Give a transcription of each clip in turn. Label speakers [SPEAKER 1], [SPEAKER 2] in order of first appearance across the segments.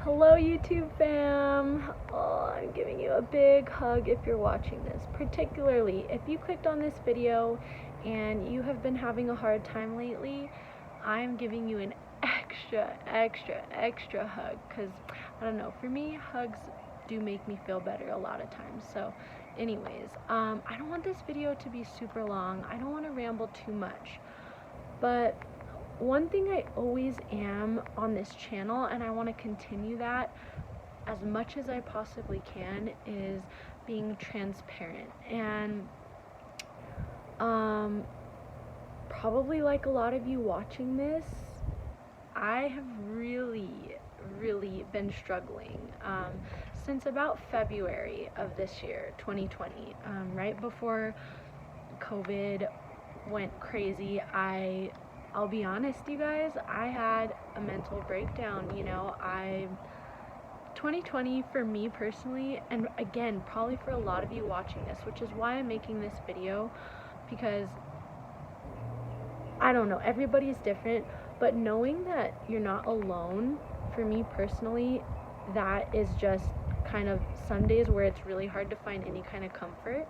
[SPEAKER 1] Hello YouTube fam! Oh, I'm giving you a big hug if you're watching this, particularly if you clicked on this video and you have been having a hard time lately. I'm giving you an extra hug because, I don't know, for me, hugs do make me feel better a lot of times. So anyways, I don't want this video to be super long. I don't want to ramble too much, but one thing I always am on this channel, and I want to continue that as much as I possibly can, is being transparent. And probably like a lot of you watching this, I have really been struggling since about February of this year, 2020, right before COVID went crazy. I'll be honest, you guys, I had a mental breakdown. 2020 for me personally, and again, probably for a lot of you watching this, which is why I'm making this video, because I don't know, everybody's different, but knowing that you're not alone, for me personally, that is just kind of some days where it's really hard to find any kind of comfort.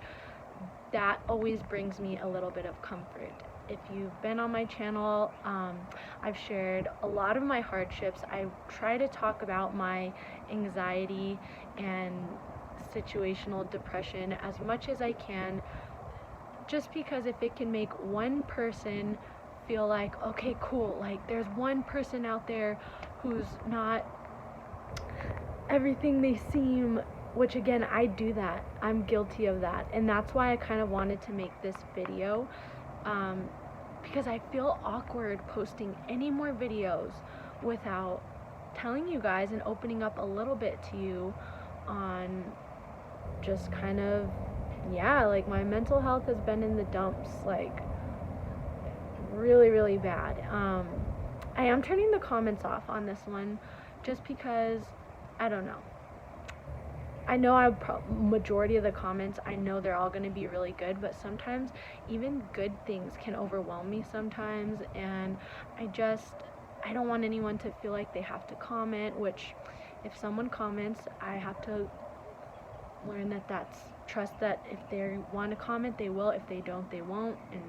[SPEAKER 1] That always brings me a little bit of comfort. If you've been on my channel, I've shared a lot of my hardships. I try to talk about my anxiety and situational depression as much as I can, just because if it can make one person feel like, okay, cool, like there's one person out there who's not everything they seem, which again, I do that. I'm guilty of that. And that's why I kind of wanted to make this video. Because I feel awkward posting any more videos without telling you guys and opening up a little bit to you on just kind of, like my mental health has been in the dumps, like really bad. I am turning the comments off on this one just because, I don't know. I know majority of the comments, I know they're all going to be really good, but sometimes even good things can overwhelm me sometimes, and I don't want anyone to feel like they have to comment, which if someone comments, I have to learn trust that if they want to comment, they will. If they don't, they won't, and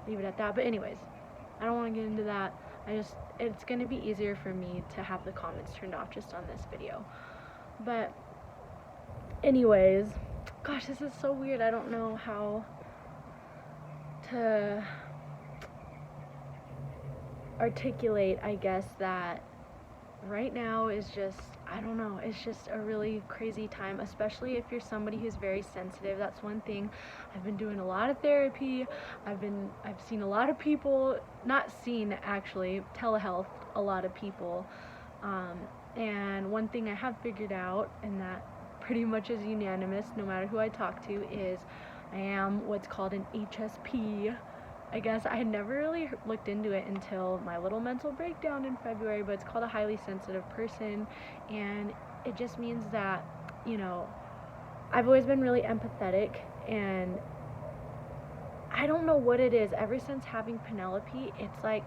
[SPEAKER 1] leave it at that. But anyways, I don't want to get into that. It's going to be easier for me to have the comments turned off just on this video. But anyways, gosh, this is so weird. I don't know how to articulate, I guess, that right now is just, I don't know, it's just a really crazy time, especially if you're somebody who's very sensitive. That's one thing. I've been doing a lot of therapy. I've seen a lot of people, not seen actually, telehealth a lot of people. And one thing I have figured out, and that pretty much is unanimous no matter who I talk to, is I am what's called an HSP. I guess I had never really looked into it until my little mental breakdown in February, but it's called a highly sensitive person, and it just means that, I've always been really empathetic, and I don't know what it is. Ever since having Penelope, it's like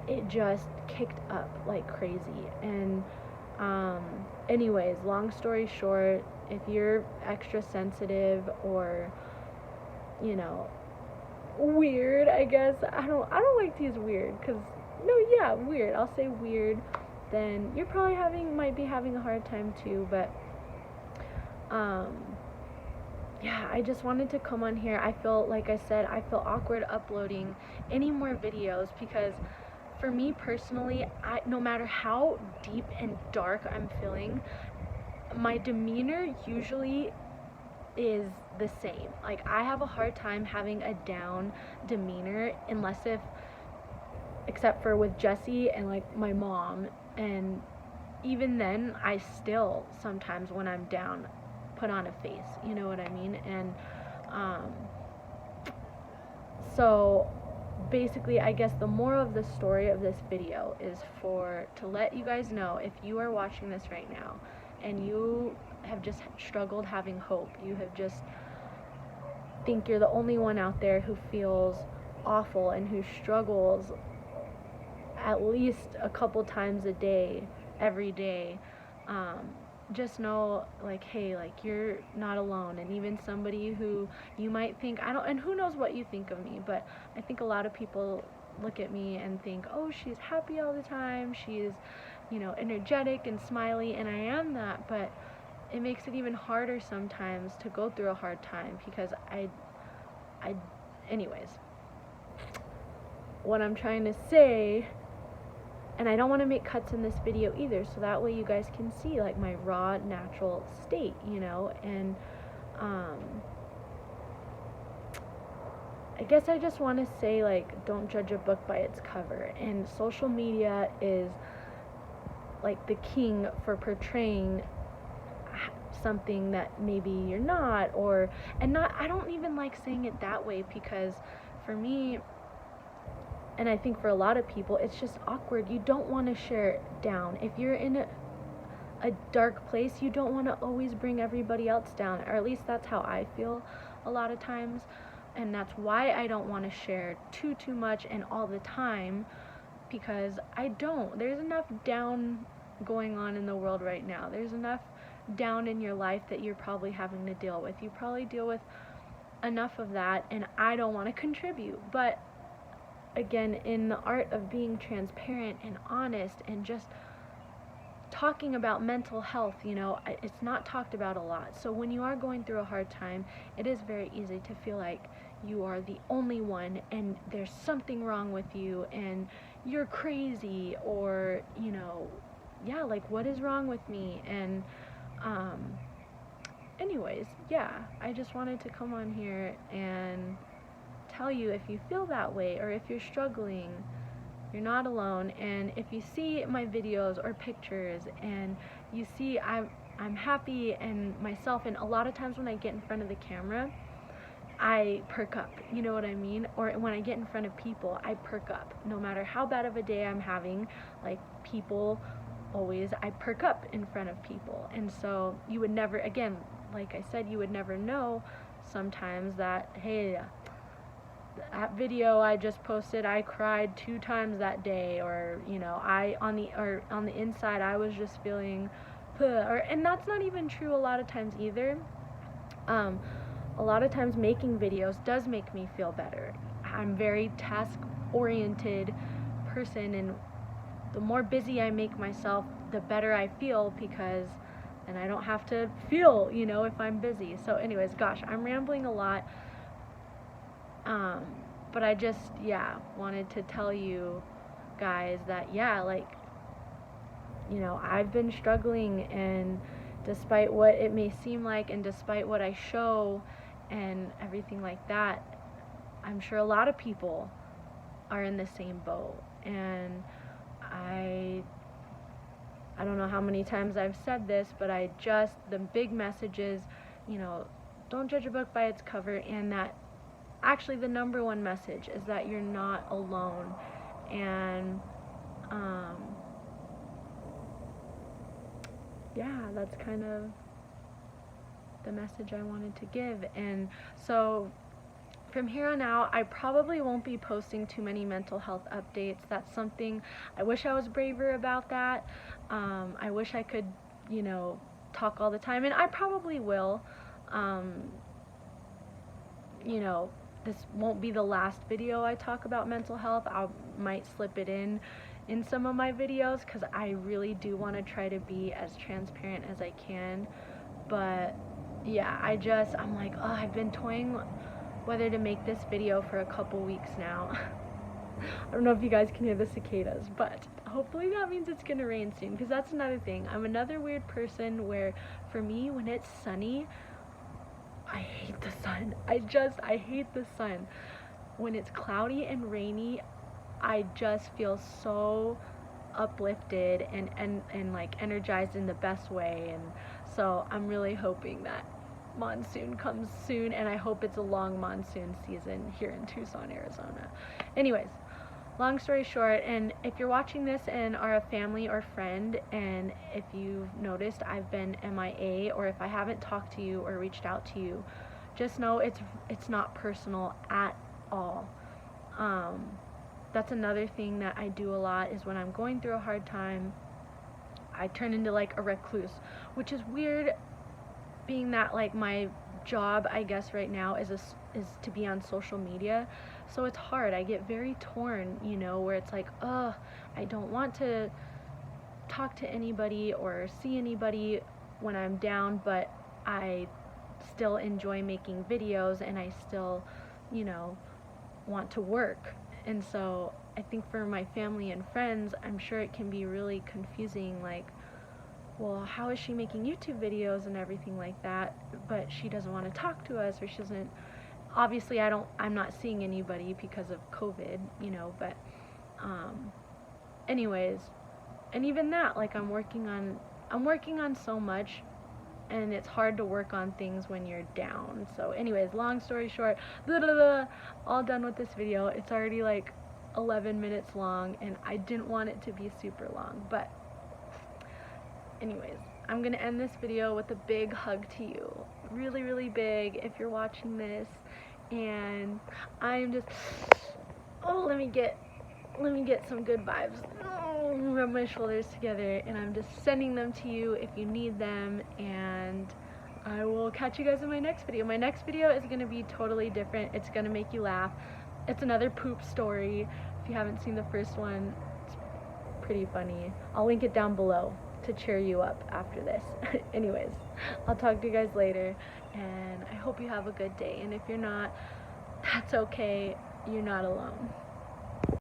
[SPEAKER 1] it just kicked up like crazy. And anyways, long story short, if you're extra sensitive or weird, I guess, I don't like to use weird, because weird, I'll say weird, then you're probably might be having a hard time too. But I just wanted to come on here. I feel, like I said, I feel awkward uploading any more videos, because for me personally, no matter how deep and dark I'm feeling, my demeanor usually is the same. Like, I have a hard time having a down demeanor except for with Jessie and like my mom, and even then I still sometimes when I'm down put on a face, you know what I mean? And so basically, I guess the moral of the story of this video is to let you guys know, if you are watching this right now and you have just struggled having hope, you have just think you're the only one out there who feels awful and who struggles at least a couple times a day, every day, um, just know, like, hey, like, you're not alone. And even somebody who you might think, I don't, and who knows what you think of me, but I think a lot of people look at me and think, oh, she's happy all the time, she's, energetic and smiley, and I am that. But it makes it even harder sometimes to go through a hard time, because I anyways, what I'm trying to say, and I don't want to make cuts in this video either, so that way you guys can see, like, my raw, natural state, and I guess I just want to say, like, don't judge a book by its cover. And social media is, like, the king for portraying something that maybe you're not, I don't even like saying it that way, because for me, and I think for a lot of people, it's just awkward. You don't want to share it down. If you're in a dark place, you don't want to always bring everybody else down, or at least that's how I feel a lot of times. And that's why I don't want to share too much and all the time, because there's enough down going on in the world right now. There's enough down in your life that you're probably having to deal with. You probably deal with enough of that, and I don't want to contribute. But again, in the art of being transparent and honest and just talking about mental health, it's not talked about a lot. So when you are going through a hard time, it is very easy to feel like you are the only one and there's something wrong with you and you're crazy, or, yeah, like, what is wrong with me? And anyways, yeah, I just wanted to come on here and tell you, if you feel that way or if you're struggling, you're not alone. And if you see my videos or pictures and you see I'm happy and myself, and a lot of times when I get in front of the camera, I perk up, you know what I mean? Or when I get in front of people, I perk up. No matter how bad of a day I'm having, like, I perk up in front of people. And so you would never, again, like I said, you would never know sometimes that, hey, that video I just posted, I cried 2 times that day, or, on the inside I was just feeling, and that's not even true a lot of times either. A lot of times making videos does make me feel better. I'm a very task-oriented person, and the more busy I make myself, the better I feel, because then I don't have to feel, if I'm busy. So anyways, gosh, I'm rambling a lot. But I just, wanted to tell you guys that, like, I've been struggling, and despite what it may seem like, and despite what I show and everything like that, I'm sure a lot of people are in the same boat. And I don't know how many times I've said this, but the big message is, don't judge a book by its cover, and that actually the number one message is that you're not alone. And that's kind of the message I wanted to give. And so from here on out, I probably won't be posting too many mental health updates. That's something I wish I was braver about that. I wish I could, talk all the time, and I probably will. This won't be the last video I talk about mental health. I might slip it in some of my videos, because I really do want to try to be as transparent as I can. But yeah, I'm like, I've been toying whether to make this video for a couple weeks now. I don't know if you guys can hear the cicadas, but hopefully that means it's gonna rain soon, because that's another thing. I'm another weird person where, for me, when it's sunny, I hate the sun. I hate the sun. When it's cloudy and rainy, I just feel so uplifted and like energized in the best way. And so I'm really hoping that monsoon comes soon, and I hope it's a long monsoon season here in Tucson, Arizona. Anyways, long story short, and if you're watching this and are a family or friend, and if you've noticed I've been MIA, or if I haven't talked to you or reached out to you, just know it's not personal at all. That's another thing that I do a lot, is when I'm going through a hard time, I turn into like a recluse, which is weird, being that like my job, I guess, right now is to be on social media. So it's hard. I get very torn, you know, where it's like, I don't want to talk to anybody or see anybody when I'm down, but I still enjoy making videos and I still, you know, want to work. And so I think for my family and friends, I'm sure it can be really confusing, like, well, how is she making YouTube videos and everything like that, but she doesn't want to talk to us, or she doesn't, obviously I'm not seeing anybody because of COVID, you know, but anyways, and even that, like, I'm working on so much, and it's hard to work on things when you're down. So anyways, long story short, all done with this video. It's already like 11 minutes long, and I didn't want it to be super long, but anyways, I'm gonna end this video with a big hug to you, really, really big, if you're watching this. And I'm just, let me get some good vibes. Rub my shoulders together, and I'm just sending them to you if you need them. And I will catch you guys in my next video. My next video is gonna be totally different. It's gonna make you laugh. It's another poop story. If you haven't seen the first one, it's pretty funny. I'll link it down below to cheer you up after this. Anyways, I'll talk to you guys later, and I hope you have a good day. And if you're not, that's okay. You're not alone.